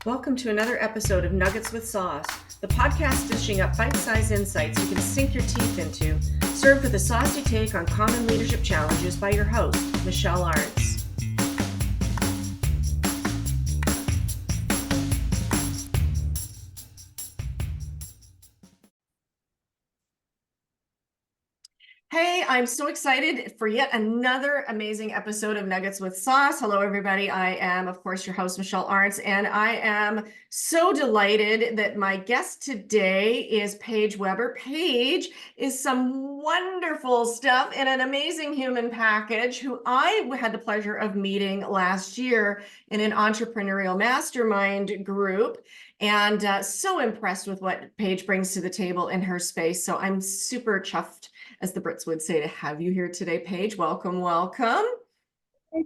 Welcome to another episode of Nuggets with Sauce, the podcast dishing up bite-sized insights you can sink your teeth into, served with a saucy take on common leadership challenges by your host, Michelle Lawrence. Hey, I'm so excited for yet another amazing episode of Nuggets with Sauce. Hello, everybody. I am, of course, your host, Michelle Lawrence, and I am so delighted that my guest today is Paige Weber. Paige is some wonderful stuff in an amazing human package who I had the pleasure of meeting last year in an entrepreneurial mastermind group. And so impressed with what Paige brings to the table in her space. So I'm super chuffed, as the Brits would say, to have you here today, Paige. Welcome, welcome.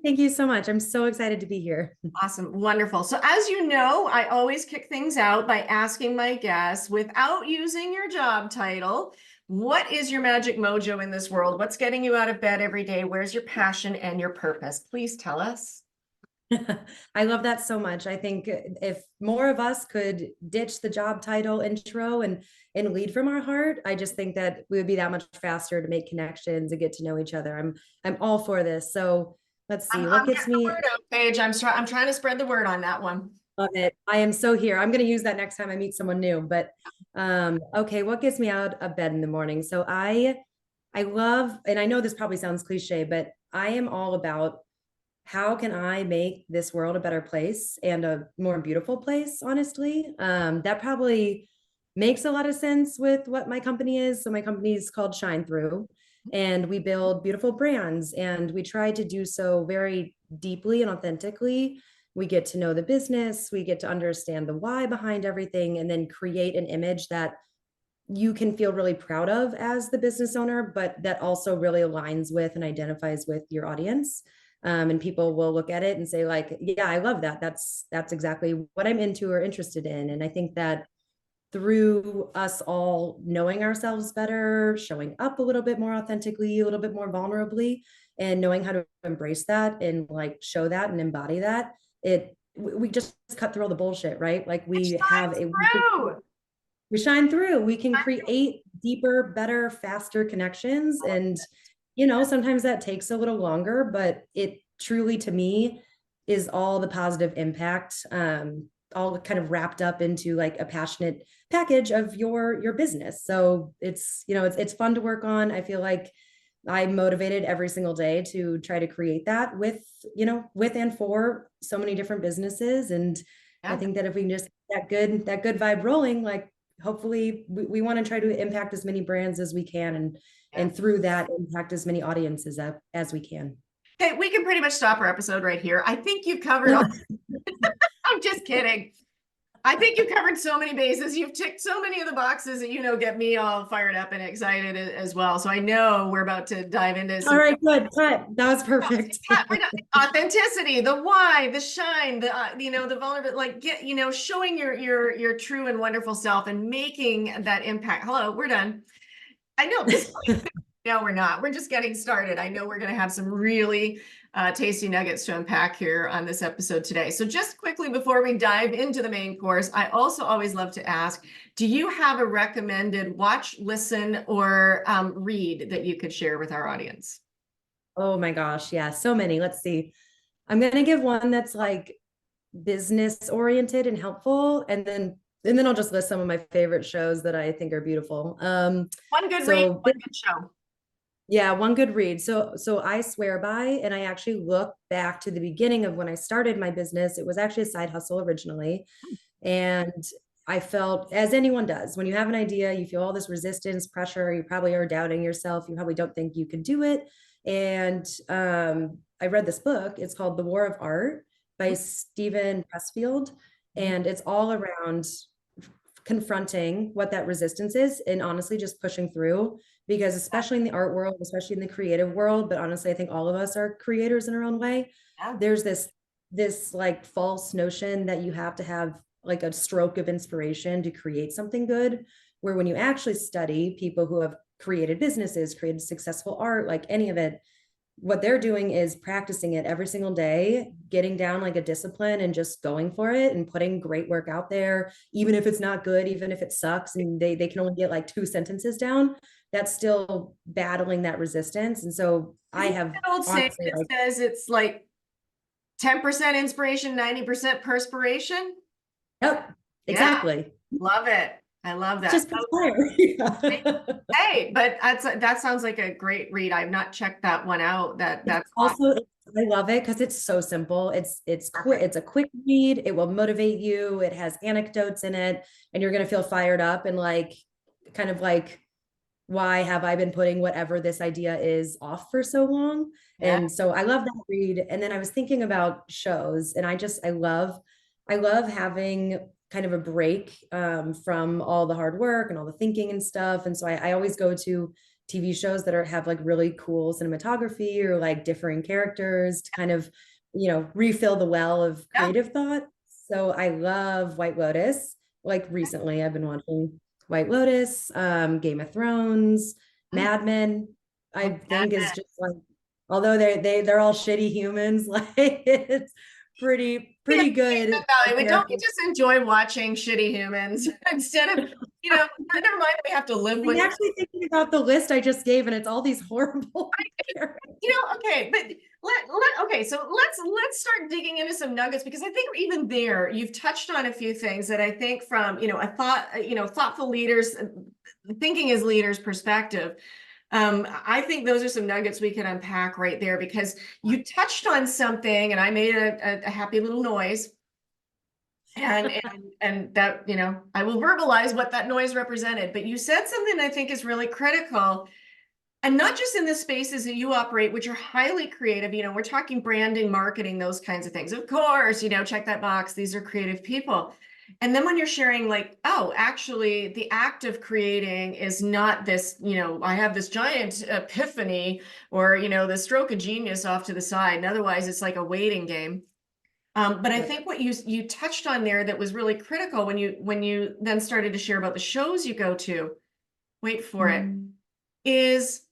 Thank you so much. I'm so excited to be here. Awesome, wonderful. So as you know, I always kick things out by asking my guests, without using your job title, what is your magic mojo in this world? What's getting you out of bed every day? Where's your passion and your purpose? Please tell us. I love that so much. I think if more of us could ditch the job title intro and lead from our heart, I just think that we would be that much faster to make connections and get to know each other. I'm all for this. So let's see what I'm gets getting the me. word out, Paige. I'm trying to spread the word on that one. Love it. I am so here. I'm going to use that next time I meet someone new. But okay, what gets me out of bed in the morning? So I love, and I know this probably sounds cliche, but I am all about how can I make this world a better place and a more beautiful place, honestly. That probably makes a lot of sense with what my company is. So my company is called ShineThru, and we build beautiful brands, and we try to do so very deeply and authentically. We get to know the business, we get to understand the why behind everything, and then create an image that you can feel really proud of as the business owner, but that also really aligns with and identifies with your audience. And people will look at it and say, like, yeah, I love that. That's exactly what I'm into or interested in. And I think that through us all knowing ourselves better, showing up a little bit more authentically, a little bit more vulnerably, and knowing how to embrace that and like show that and embody that, we just cut through all the bullshit, right? Like we have a we shine through. We can create deeper, better, faster connections. And, sometimes that takes a little longer, but it truly, to me, is all the positive impact, all kind of wrapped up into like a passionate package of your business. So it's fun to work on. I feel like I'm motivated every single day to try to create that with and for so many different businesses. And I think that if we can just get that good vibe rolling, like hopefully we want to try to impact as many brands as we can and through that impact as many audiences as we can. Okay, we can pretty much stop our episode right here. I think you've covered all. I'm just kidding. I think you covered so many bases. You've ticked so many of the boxes that, get me all fired up and excited as well. So I know we're about to dive into some. All right, good. That was perfect. Authenticity, the why, the shine, the vulnerability, like showing your true and wonderful self and making that impact. Hello, we're done. I know this. No, we're not. We're just getting started. I know we're going to have some really tasty nuggets to unpack here on this episode today. So just quickly before we dive into the main course, I also always love to ask, do you have a recommended watch, listen, or read that you could share with our audience? Oh my gosh. Yeah. So many. Let's see. I'm going to give one that's like business oriented and helpful. And then I'll just list some of my favorite shows that I think are beautiful. One good read, one good show. Yeah, one good read. So I swear by, and I actually look back to the beginning of when I started my business. It was actually a side hustle originally. And I felt, as anyone does, when you have an idea, you feel all this resistance, pressure, you probably are doubting yourself. You probably don't think you can do it. And I read this book. It's called The War of Art by Steven Pressfield. And it's all around confronting what that resistance is and honestly just pushing through, because especially in the art world, especially in the creative world, but honestly I think all of us are creators in our own way. There's this like false notion that you have to have like a stroke of inspiration to create something good, where when you actually study people who have created businesses, created successful art, like any of it, what they're doing is practicing it every single day, getting down like a discipline and just going for it and putting great work out there, even if it's not good, even if it sucks and they can only get like 2 sentences down, that's still battling that resistance. And so I Isn't have that old saying honestly that like, says it's like 10% inspiration, 90% perspiration? yep, Yeah, exactly. love it. I love that. Just perspire. Yeah. Hey, but that sounds like a great read. I've not checked that one out. It's That's awesome. also, I love it because it's so simple. It's quick, Perfect. it's a quick read. It will motivate you. It has anecdotes in it, and you're gonna feel fired up and like kind of like, why have I been putting whatever this idea is off for so long? Yeah. And so I love that read. And then I was thinking about shows, and I love having kind of a break from all the hard work and all the thinking and stuff. And so I always go to TV shows that have like really cool cinematography or like differing characters to kind of, refill the well of Yeah. creative thought. So I love White Lotus. Like recently, I've been watching White Lotus, Game of Thrones, Mm, Mad Men. I oh, think is just like, although they're all shitty humans, like it's yeah, pretty good. don't we just enjoy watching shitty humans instead of, never mind that we have to live I'm with, actually thinking about the list I just gave, and it's all these horrible characters. okay, but okay, so let's start digging into some nuggets because I think even there you've touched on a few things that I think from, thoughtful leaders thinking as leaders perspective. I think those are some nuggets we can unpack right there because you touched on something and I made a happy little noise. And that, I will verbalize what that noise represented. But you said something I think is really critical. And not just in the spaces that you operate, which are highly creative. We're talking branding, marketing, those kinds of things. Of course, check that box. These are creative people. And then when you're sharing, like, oh, actually, the act of creating is not this, I have this giant epiphany or, the stroke of genius off to the side. And otherwise, it's like a waiting game. But I Yep. think what you touched on there that was really critical when you then started to share about the shows you go to, wait for it, is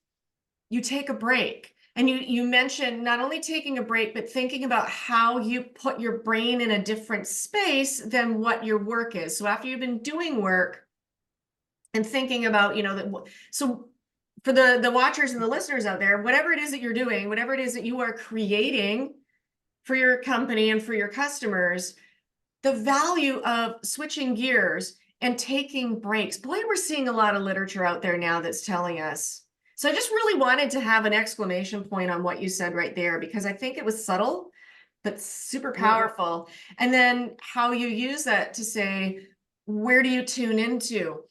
you take a break. And you mentioned not only taking a break, but thinking about how you put your brain in a different space than what your work is. So after you've been doing work and thinking about, so for the watchers and the listeners out there, whatever it is that you're doing, whatever it is that you are creating for your company and for your customers, the value of switching gears and taking breaks. Boy, we're seeing a lot of literature out there now that's telling us. So I just really wanted to have an exclamation point on what you said right there, because I think it was subtle, but super Yep. powerful. And then how you use that to say, where do you tune into?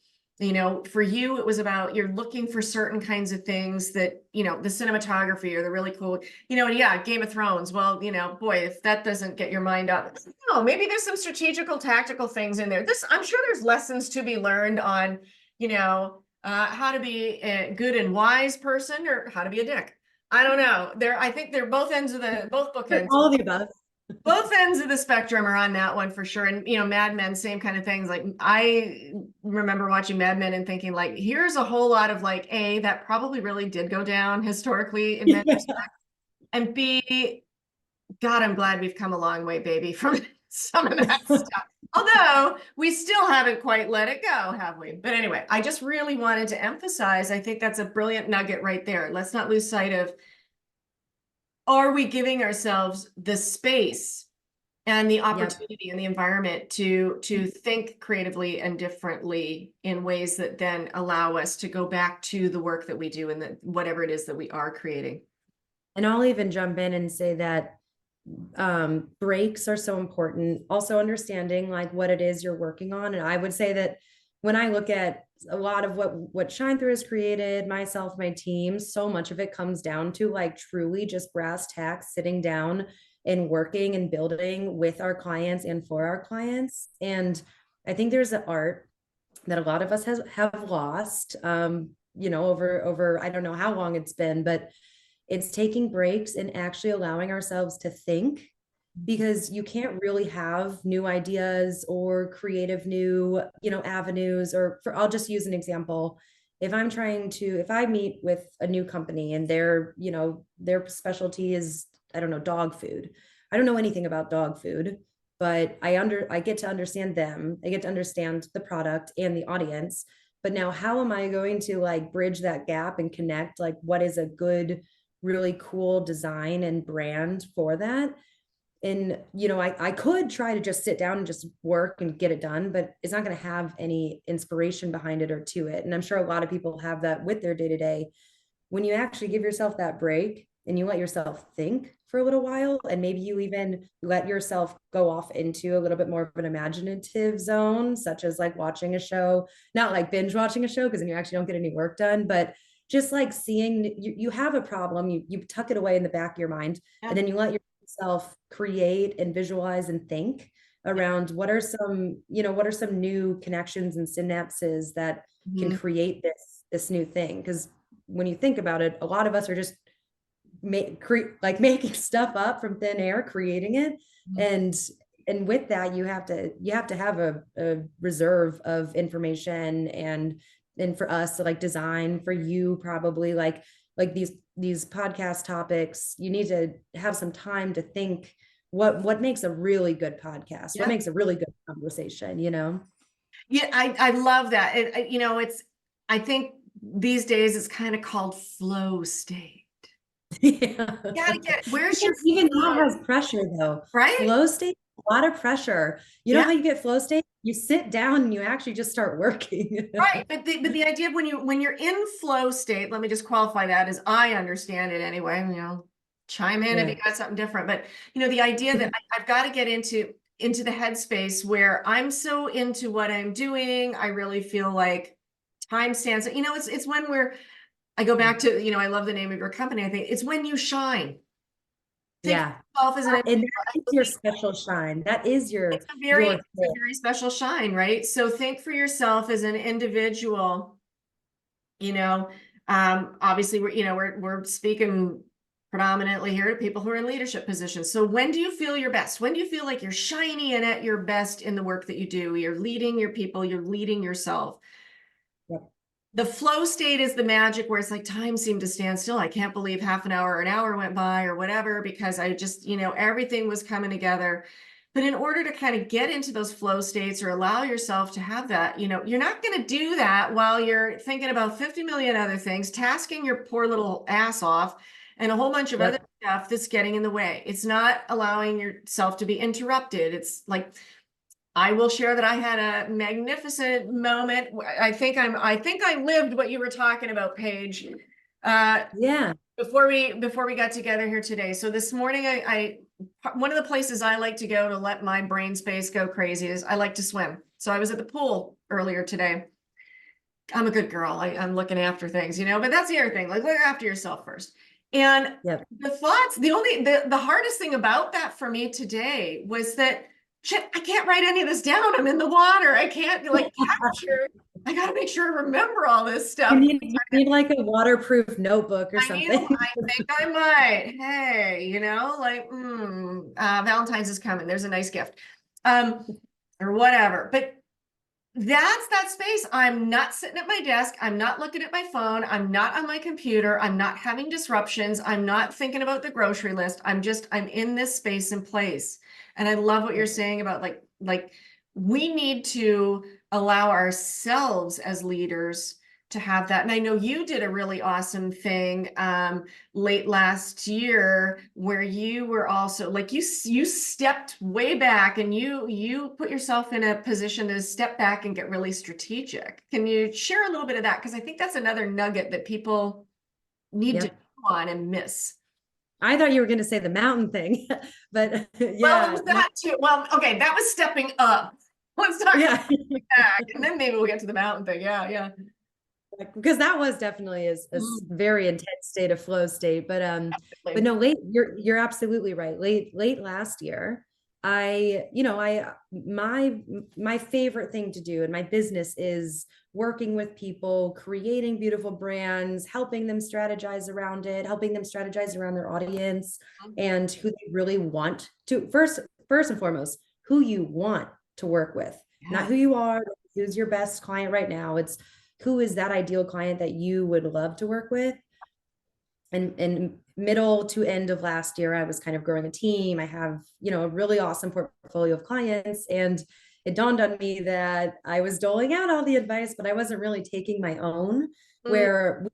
For you, it was about you're looking for certain kinds of things that, the cinematography or the really cool, and yeah, Game of Thrones. Well, boy, if that doesn't get your mind up, no, maybe there's some strategical, tactical things in there. I'm sure there's lessons to be learned on, how to be a good and wise person or how to be a dick. I don't know. I think they're both bookends. All of the above. Both ends of the spectrum are on that one for sure. And Mad Men, same kind of things. Like I remember watching Mad Men and thinking, like, here's a whole lot of like, A, that probably really did go down historically in many respects. And B, God, I'm glad we've come a long way, baby, from some of that stuff. Although we still haven't quite let it go, have we? But anyway, I just really wanted to emphasize, I think that's a brilliant nugget right there. Let's not lose sight of, are we giving ourselves the space and the Yep. opportunity and the environment to think creatively and differently in ways that then allow us to go back to the work that we do and whatever it is that we are creating. And I'll even jump in and say that breaks are so important. Also understanding like what it is you're working on. And I would say that when I look at a lot of what ShineThru has created, myself, my team, so much of it comes down to like truly just brass tacks, sitting down and working and building with our clients and for our clients. And I think there's an art that a lot of us have lost, over I don't know how long it's been, but it's taking breaks and actually allowing ourselves to think, because you can't really have new ideas or creative new, avenues. Or I'll just use an example. if I meet with a new company and their specialty is, I don't know, dog food. I don't know anything about dog food, but I get to understand them. I get to understand the product and the audience. But now how am I going to like bridge that gap and connect like what is a good, really cool design and brand for that? And I could try to just sit down and just work and get it done, but it's not going to have any inspiration behind it or to it. And I'm sure a lot of people have that with their day to day. When you actually give yourself that break and you let yourself think for a little while, and maybe you even let yourself go off into a little bit more of an imaginative zone, such as like watching a show, not like binge watching a show, because then you actually don't get any work done, but just like seeing you have a problem, you tuck it away in the back of your mind, and then you let yourself create and visualize and think around what are some new connections and synapses that can Mhm. create this new thing. Because when you think about it, a lot of us are just making stuff up from thin air, creating it. Mhm. And with that, you have to have a reserve of information, and for us to like design for you, probably like these podcast topics, you need to have some time to think what makes a really good podcast, what Yeah. makes a really good conversation. Yeah, I love that. I think these days it's kind of called flow state. Yeah. You gotta where's your Because even that flow, has pressure though. right? Flow state, a lot of pressure. You know Yeah, how you get flow state? You sit down and you actually just start working. right. But the idea of when you're in flow state, let me just qualify that as I understand it anyway. Chime in if you Yeah. got something different. But the idea that I've got to get into the headspace where I'm so into what I'm doing, I really feel like time stands. It's when I go back to, I love the name of your company. I think it's when you shine. Think of Yeah. yourself as an And individual. that is your special shine. That is It's your a very, your it's a very special shine, right? So think for yourself as an individual, you know, obviously we're speaking predominantly here to people who are in leadership positions. So when do you feel your best? When do you feel like you're shiny and at your best in the work that you do? You're leading your people, you're leading yourself. Yep. The flow state is the magic where it's like time seemed to stand still. I can't believe half an hour or an hour went by or whatever, because I just, everything was coming together. But in order to kind of get into those flow states or allow yourself to have that, you're not going to do that while you're thinking about 50 million other things, tasking your poor little ass off, and a whole bunch of other Yep. stuff that's getting in the way. It's not allowing yourself to be interrupted. It's like, I will share that I had a magnificent moment. I think I lived what you were talking about, Paige. Yeah. Before we got together here today. So this morning, I one of the places I like to go to let my brain space go crazy is I like to swim. So I was at the pool earlier today. I'm a good girl. I'm looking after things, but that's the other thing. Like, look after yourself first. And Yep. the hardest thing about that for me today was that shit, I can't write any of this down. I'm in the water. I can't like capture. I got to make sure I remember all this You stuff. need you need like a waterproof notebook or something. I think I might. Hey, like, Valentine's is coming. There's a nice gift. Um, or whatever. But that's that space. I'm not sitting at my desk. I'm not looking at my phone. I'm not on my computer. I'm not having disruptions. I'm not thinking about the grocery list. I'm in this space and place. And I love what you're saying about like we need to allow ourselves as leaders to have that. And I know you did a really awesome thing late last year where you were also like you stepped way back and you put yourself in a position to step back and get really strategic. Can you share a little bit of that? Because I think that's another nugget that people need to Yep. chew on and miss. I thought you were going to say the mountain thing, but Well, it yeah, was that too. Well, okay, that was stepping up. Let's talk about yeah. back, and then maybe we'll get to the mountain thing. Yeah, yeah. Because that was definitely a Mm, very intense state of flow state. But definitely. no, you're absolutely right. Late last year, my favorite thing to do in my business is working with people, creating beautiful brands, helping them strategize around it, helping them strategize around their audience and who they really want to first and foremost, who you want to work with, not Yeah. who you are, who's your best client right now. It's who is that ideal client that you would love to work with? And middle to end of last year, I was kind of growing a team. I have, a really awesome portfolio of clients. And it dawned on me that I was doling out all the advice, but I wasn't really taking my own, Mm, where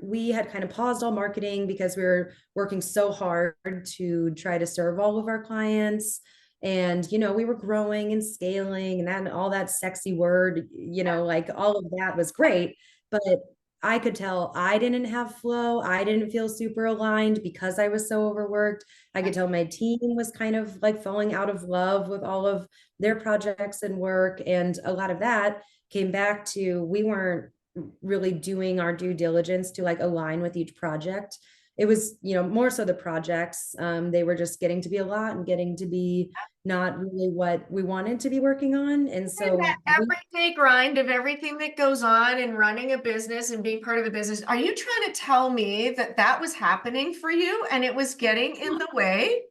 we had kind of paused all marketing because we were working so hard to try to serve all of our clients. And, we were growing and scaling and that, all that sexy word, like all of that was great. But I could tell I didn't have flow. I didn't feel super aligned because I was so overworked. I could tell my team was kind of like falling out of love with all of their projects and work. And a lot of that came back to we weren't really doing our due diligence to like align with each project. It was, more so the projects. They were just getting to be a lot and getting to be not really what we wanted to be working on. And and so that everyday grind of everything that goes on in running a business and being part of a business. Are you trying to tell me that that was happening for you and it was getting in the way?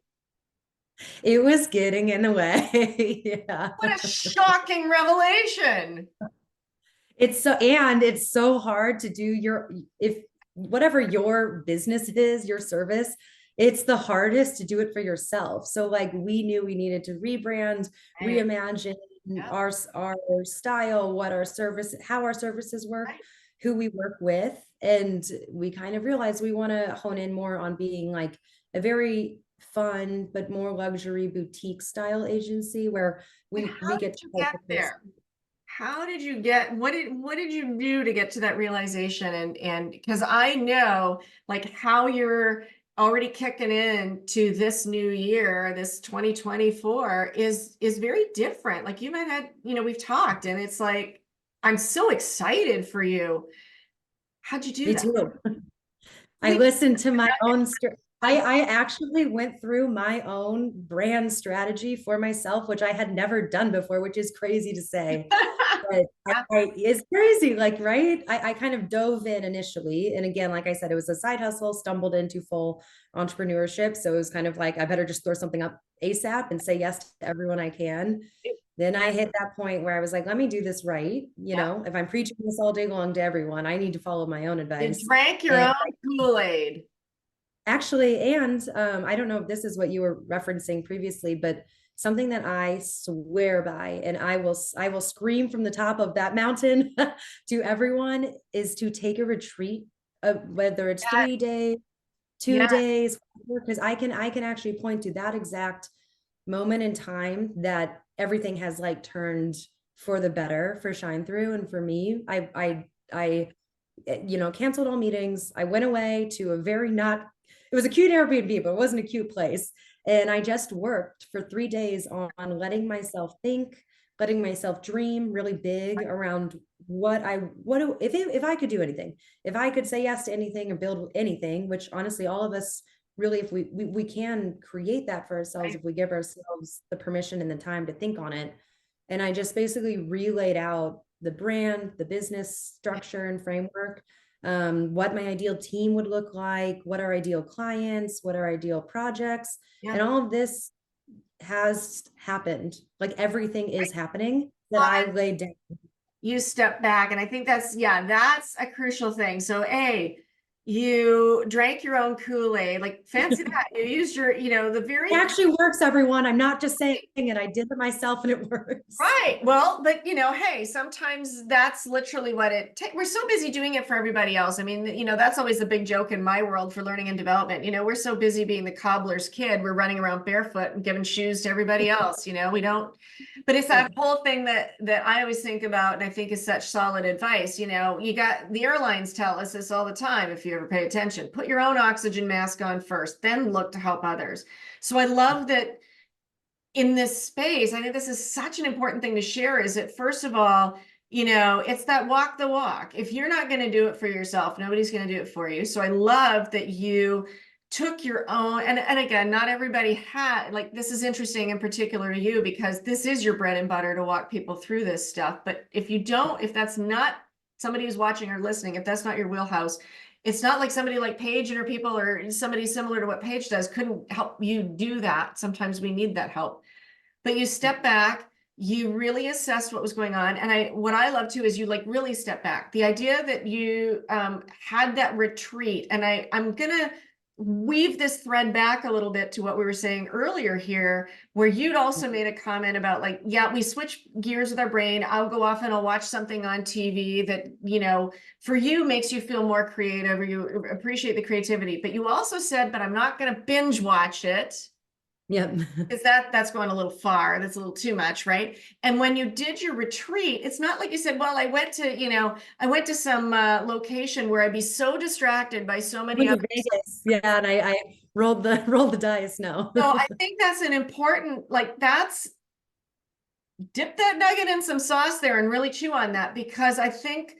it was getting in the way. Yeah. What a shocking revelation. It's so hard to do if whatever your business is, your service, it's the hardest to do it for yourself. So like we knew we needed to rebrand, Right. reimagine Yeah, our style, what our service, how our services work, right. who we work with. And we kind of realized we want to hone in more on being like a very fun but more luxury boutique style agency where But we how did get to you work get with this. there? How did you get, what did you do to get to that realization? And because I know like how you're already kicking in to this new year, this 2024 is very different. Like you might have, we've talked and it's like, I'm so excited for you. How'd you do Me that? too. I Please. listened to my own I actually went through my own brand strategy for myself, which I had never done before, which is crazy to say. But Yeah, it's crazy, like, right? I kind of dove in initially. And again, like I said, it was a side hustle, stumbled into full entrepreneurship. So it was kind of like, I better just throw something up ASAP and say yes to everyone I can. Then I hit that point where I was like, let me do this right. yeah. If I'm preaching this all day long to everyone, I need to follow my own You advice. drank your And own Kool-Aid. actually, and I don't know if this is what you were referencing previously, but something that I swear by, and I will scream from the top of that mountain to everyone, is to take a retreat, whether it's Yeah, 3 days, two yeah, days, because I can actually point to that exact moment in time that everything has like turned for the better for ShineThru and for me. I canceled all meetings. I went away to a very not, it was a cute Airbnb, but it wasn't a cute place. And I just worked for 3 days on letting myself think, letting myself dream really big around if I could do anything, if I could say yes to anything or build anything, which honestly, all of us really, if we can create that for ourselves, right. if we give ourselves the permission and the time to think on it. And I just basically relayed out the brand, the business structure and framework, what my ideal team would look like, what are ideal clients, what are ideal projects, Yeah. and all of this has happened. Like everything is happening that But I laid down. you step back, and I think that's, yeah, that's a crucial thing. So you drank your own Kool-Aid, like fancy that. You used your, the It very actually works, everyone. I'm not just saying it. I did it myself and it works. right. Well, but hey, sometimes that's literally what it takes. We're so busy doing it for everybody else. I mean, that's always the big joke in my world for learning and development. We're so busy being the cobbler's kid. We're running around barefoot and giving shoes to everybody else. We don't, but it's that whole thing that I always think about and I think is such solid advice. You got the airlines tell us this all the time. If you ever pay attention, put your own oxygen mask on first, then look to help others. So I love that in this space. I think this is such an important thing to share is that first of all, it's that walk the walk. If you're not going to do it for yourself, nobody's going to do it for you. So I love that you took your own, and again, not everybody had, like, this is interesting in particular to you because this is your bread and butter to walk people through this stuff. But if that's not somebody who's watching or listening, if that's not your wheelhouse, it's not like somebody like Paige and her people or somebody similar to what Paige does couldn't help you do that. Sometimes we need that help. But you step back, you really assessed what was going on. And what I love too is you like really step back. The idea that you had that retreat, and I'm gonna weave this thread back a little bit to what we were saying earlier here, where you'd also made a comment about like, yeah, we switch gears with our brain. I'll go off and I'll watch something on TV that, you know, for you makes you feel more creative, or you appreciate the creativity. But you also said, but I'm not going to binge watch it. Yep. Because that's going a little far. That's a little too much, right? And when you did your retreat, it's not like you said, well, I went to, you know, I went to some location where I'd be so distracted by so many Went other. to Vegas. Yeah, and I rolled the rolled the dice. No. So I think that's an important, like that's dip that nugget in some sauce there and really chew on that, because I think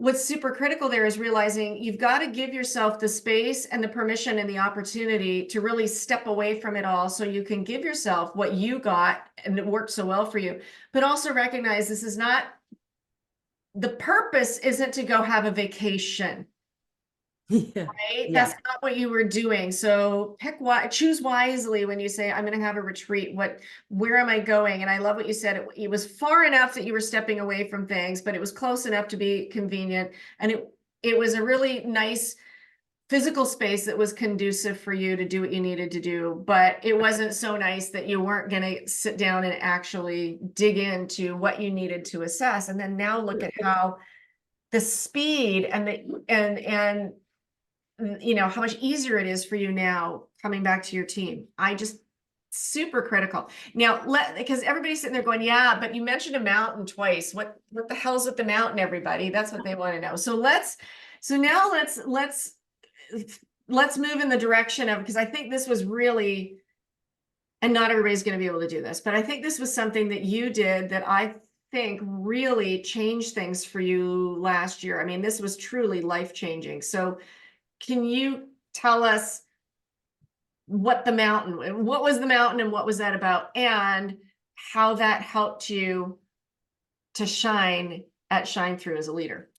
what's super critical there is realizing you've got to give yourself the space and the permission and the opportunity to really step away from it all, so you can give yourself what you got and it worked so well for you. But also recognize this is not, the purpose isn't to go have a vacation. Yeah. Right? Yeah. That's not what you were doing. So choose wisely when you say, I'm going to have a retreat. Where am I going? And I love what you said. It was far enough that you were stepping away from things, but it was close enough to be convenient. And it was a really nice physical space that was conducive for you to do what you needed to do. But it wasn't so nice that you weren't going to sit down and actually dig into what you needed to assess. And then now look at how the speed and you know, how much easier it is for you now coming back to your team. I just super critical. Now, because everybody's sitting there going, yeah, but you mentioned a mountain twice. What the hell's with the mountain, everybody? That's what they want to know. So now let's move in the direction of, because I think this was really, and not everybody's going to be able to do this, but I think this was something that you did that I think really changed things for you last year. I mean, this was truly life-changing. So can you tell us what was the mountain and what was that about, and how that helped you to shine at ShineThru as a leader?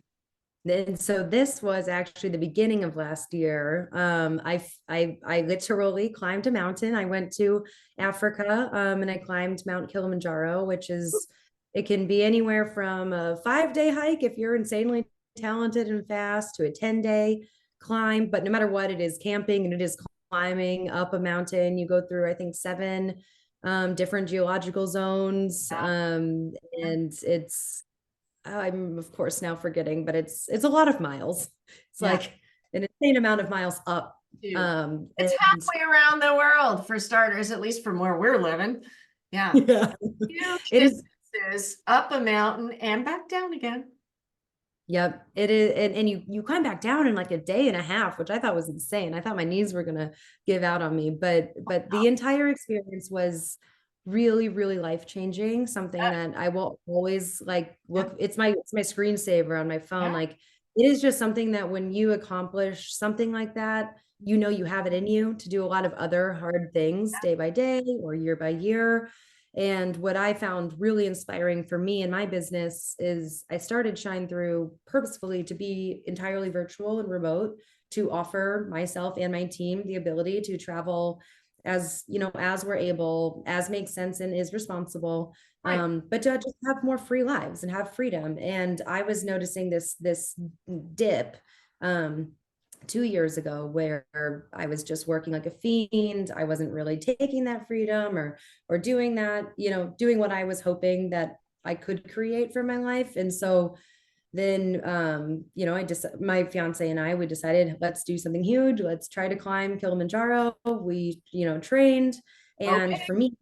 And so this was actually the beginning of last year. I literally climbed a mountain. I went to Africa, and I climbed Mount Kilimanjaro, which is, it can be anywhere from a 5-day hike if you're insanely talented and fast, to a 10-day climb. But no matter what, it is camping and it is climbing up a mountain. You go through, I think, 7 different geological zones, and it's, I'm of course now forgetting, but it's a lot of miles. It's like an insane amount of miles up. It's halfway around the world for starters, at least from where we're living. Yeah. Yeah. Huge It is. distances up a mountain and back down again. Yep, it is. And you climb back down in like a day and a half, which I thought was insane. I thought my knees were gonna give out on me, but the entire experience was really, really life-changing. Something Yeah. that I will always like look, it's my screensaver on my phone. Yeah. Like, it is just something that when you accomplish something like that, you know you have it in you to do a lot of other hard things day by day or year by year. And what I found really inspiring for me in my business is I started ShineThru purposefully to be entirely virtual and remote, to offer myself and my team the ability to travel as, you know, as we're able, as makes sense and is responsible, Right. but to just have more free lives and have freedom. And I was noticing this dip, 2 years ago, where I was just working like a fiend. I wasn't really taking that freedom or doing that, you know, doing what I was hoping that I could create for my life. And so then, you know, my fiance and I, we decided, let's do something huge. Let's try to climb Kilimanjaro. We, you know, trained. And Okay. for me,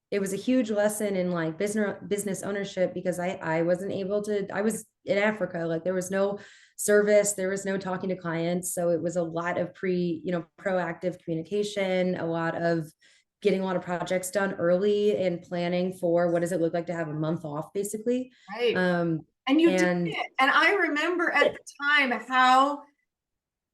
it was a huge lesson in like business ownership, because I wasn't able to, I was in Africa, like there was no service, there was no talking to clients. So it was a lot of proactive communication, a lot of getting a lot of projects done early and planning for what does it look like to have a month off, basically. Right. Um, And you did and it. And I remember at the time how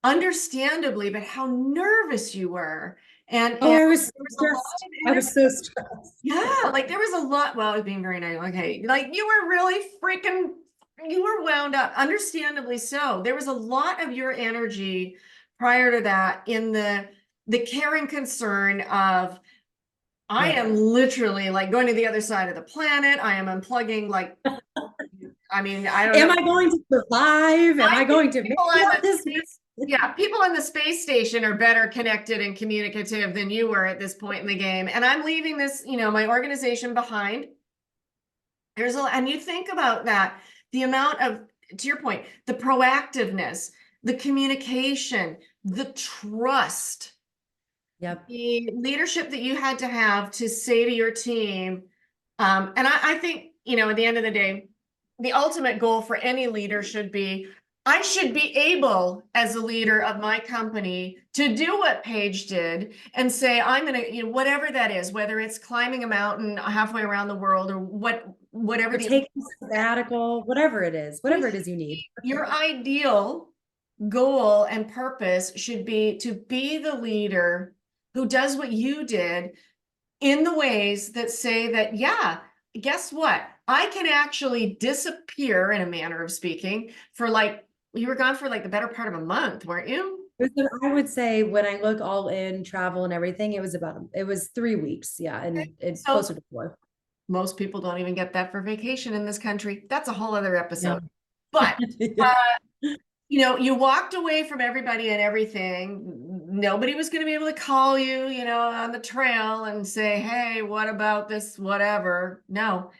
understandably, but how nervous you were. And oh, there I was was a lot stressed. of I energy. was so stressed. Yeah, like there was a lot. Well, I was being very nice. Okay. Like you were really freaking, you were wound up, understandably so. There was a lot of your energy prior to that in the care and concern of I am literally like going to the other side of the planet. I am unplugging like, I mean, I don't Am know. I going to survive? Am I I think going to make people on it the this? space, yeah, people on the space station are better connected and communicative than you were at this point in the game. And I'm leaving this, my organization behind. And you think about that, the amount of, to your point, the proactiveness, the communication, the trust, Yep. the leadership that you had to have to say to your team. And I think, at the end of the day, the ultimate goal for any leader should be, I should be able, as a leader of my company, to do what Paige did and say, I'm going to, whatever that is, whether it's climbing a mountain halfway around the world or whatever Or the take a sabbatical, whatever it is you need. your ideal goal and purpose should be to be the leader who does what you did in the ways that say that, yeah, guess what? I can actually disappear, in a manner of speaking, for like, you were gone for like the better part of a month, weren't you? I would say when I look all in travel and everything, it was 3 weeks. Yeah. Okay. And it's So closer to 4. most people don't even get that for vacation in this country. That's a whole other Yeah. episode. But Yeah. you walked away from everybody and everything. Nobody was going to be able to call you, on the trail and say, hey, what about this, whatever. No.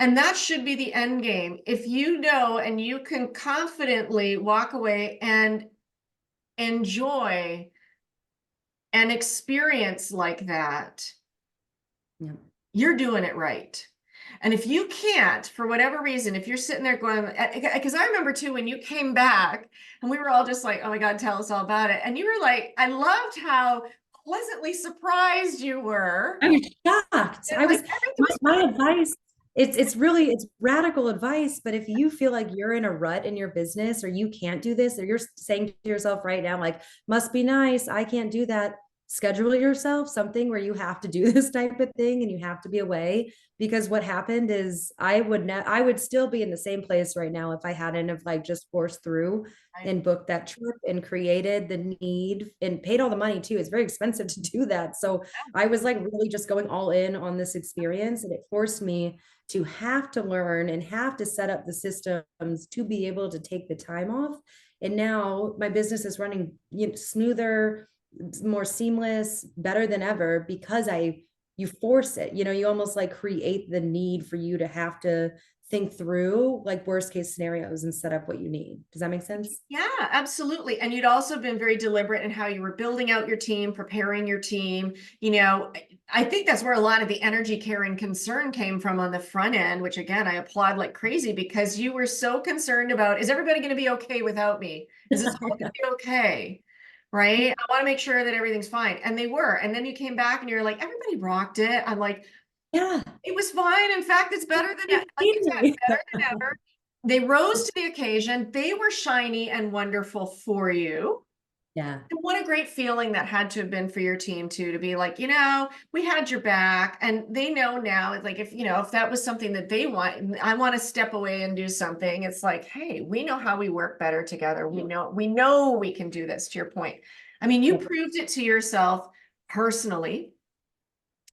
And that should be the end game. If you know and you can confidently walk away and enjoy an experience like that, Yeah. you're doing it right. And if you can't, for whatever reason, if you're sitting there going, because I remember too, when you came back and we were all just like, oh my God, tell us all about it. And you were like, I loved how pleasantly surprised you were. I was shocked. And like everything was My advice. It's radical advice, but if you feel like you're in a rut in your business or you can't do this, or you're saying to yourself right now, like, must be nice, I can't do that. Schedule yourself something where you have to do this type of thing and you have to be away. Because what happened is I would still be in the same place right now if I hadn't have like just forced through right. and booked that trip and created the need and paid all the money too. It's very expensive to do that. So I was like really just going all in on this experience, and it forced me to have to learn and have to set up the systems to be able to take the time off. And now my business is running smoother, more seamless, better than ever because you force it. You almost like create the need for you to have to think through like worst case scenarios and set up what you need. Does that make sense? Yeah, absolutely. And you'd also been very deliberate in how you were building out your team, preparing your team. I think that's where a lot of the energy, care, and concern came from on the front end, which again, I applaud like crazy because you were so concerned about, is everybody going to be okay without me? Is this all going to be okay? Right? I want to make sure that everything's fine. And they were. And then you came back and you're like, everybody rocked it. I'm like, Yeah. it was fine. In fact, it's better than, like you said, better than ever. They rose to the occasion. They were shiny and wonderful for you. Yeah. And what a great feeling that had to have been for your team too, to be like, we had your back, and they know now, like, if that was something that they want, I want to step away and do something. It's like, hey, we know how we work better together. We know we can do this, to your point. I mean, you proved it to yourself personally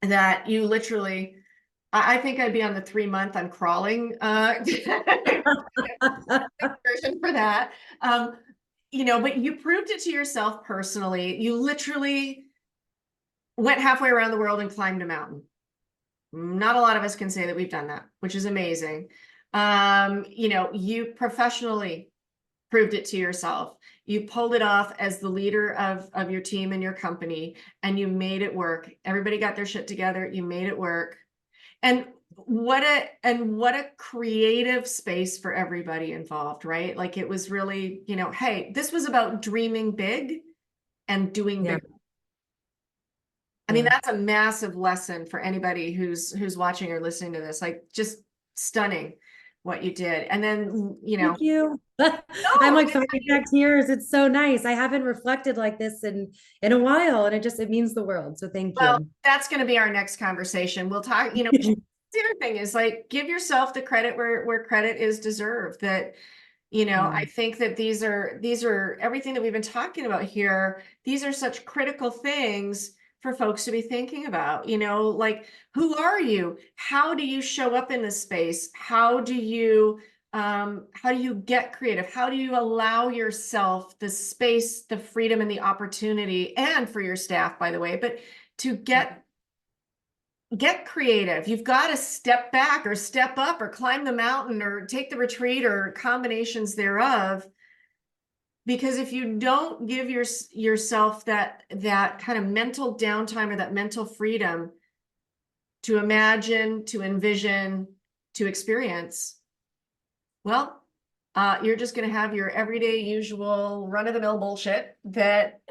that you literally, I think I'd be on the 3-month I'm crawling version for that. But you proved it to yourself personally. You literally went halfway around the world and climbed a mountain. Not a lot of us can say that we've done that, which is amazing. You professionally proved it to yourself. You pulled it off as the leader of your team and your company, and you made it work. Everybody got their shit together. You made it work. And what a creative space for everybody involved, right? Like it was really, hey, this was about dreaming big and doing big. I mean, that's a massive lesson for anybody who's watching or listening to this. Like, just stunning what you did. And then, Thank you. I'm like finding back tears. It's so nice. I haven't reflected like this in a while, and it means the world. So thank you. Well, that's going to be our next conversation. We'll talk, the other thing is like, give yourself the credit where credit is deserved. That, I think that these are everything that we've been talking about here. These are such critical things for folks to be thinking about, you know, like, who are you? How do you show up in this space? How do you get creative? How do you allow yourself the space, the freedom, and the opportunity, and for your staff, by the way, but to get creative? You've got to step back or step up or climb the mountain or take the retreat or combinations thereof. Because if you don't give yourself that kind of mental downtime or that mental freedom to imagine, to envision, to experience, well, you're just going to have your everyday, usual, run-of-the-mill bullshit that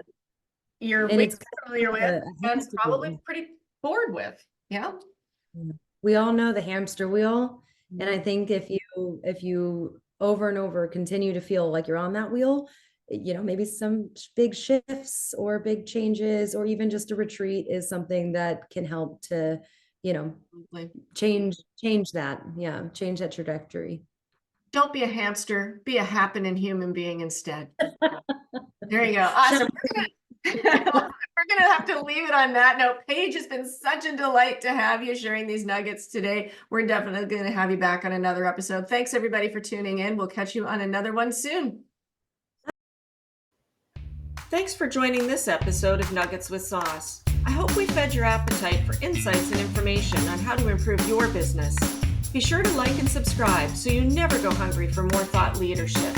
you're And way it's too familiar with a and hamster probably wheel. pretty bored with. Yeah. We all know the hamster wheel. And I Mhm. think if you over and over continue to feel like you're on that wheel, you know, maybe some big shifts or big changes or even just a retreat is something that can help to, you know, Absolutely. change that. Yeah, change that trajectory. Don't be a hamster, be a happening human being instead. There you go. Shine- Awesome. We're gonna have to leave it on that note. Paige, has been such a delight to have you sharing these nuggets today. We're definitely going to have you back on another episode. Thanks everybody for tuning in. We'll catch you on another one soon. Thanks for joining this episode of Nuggets with Sauce. I hope we fed your appetite for insights and information on how to improve your business. Be sure to like and subscribe so you never go hungry for more thought leadership.